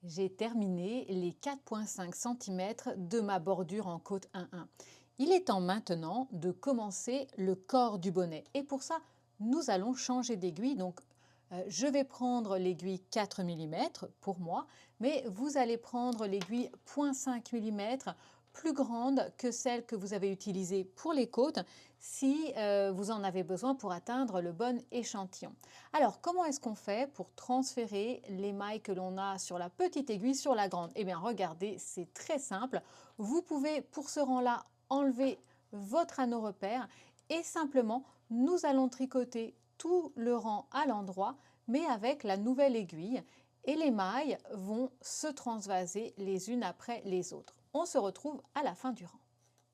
J'ai terminé les 4,5 cm de ma bordure en côte 1,1. Il est temps maintenant de commencer le corps du bonnet. Et pour ça, nous allons changer d'aiguille. Donc, je vais prendre l'aiguille 4 mm pour moi, mais vous allez prendre l'aiguille 0,5 mm plus grande que celle que vous avez utilisée pour les côtes si vous en avez besoin pour atteindre le bon échantillon. Alors, comment est-ce qu'on fait pour transférer l'émail que l'on a sur la petite aiguille sur la grande? Eh bien, regardez, c'est très simple. Vous pouvez, pour ce rang-là, enlever votre anneau repère et simplement, nous allons tricoter tout le rang à l'endroit, mais avec la nouvelle aiguille. Et les mailles vont se transvaser les unes après les autres. On se retrouve à la fin du rang.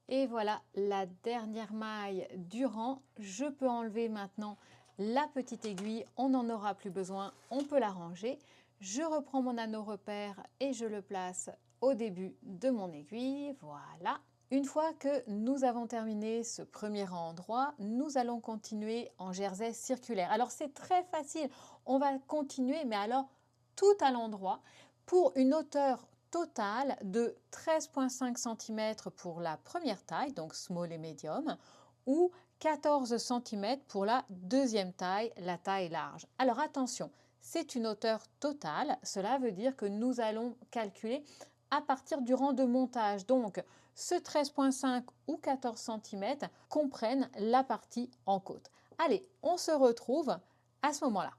Et voilà la dernière maille du rang. Je peux enlever maintenant la petite aiguille, on n'en aura plus besoin, on peut la ranger. Je reprends mon anneau repère et je le place au début de mon aiguille, voilà. Une fois que nous avons terminé ce premier rang droit, nous allons continuer en jersey circulaire. Alors c'est très facile, on va continuer, mais alors tout à l'endroit pour une hauteur totale de 13,5 cm pour la première taille, donc small et medium, ou 14 cm pour la deuxième taille, la taille large. Alors attention, c'est une hauteur totale, cela veut dire que nous allons calculer à partir du rang de montage. Donc ce 13,5 ou 14 cm comprennent la partie en côte. Allez, on se retrouve à ce moment-là.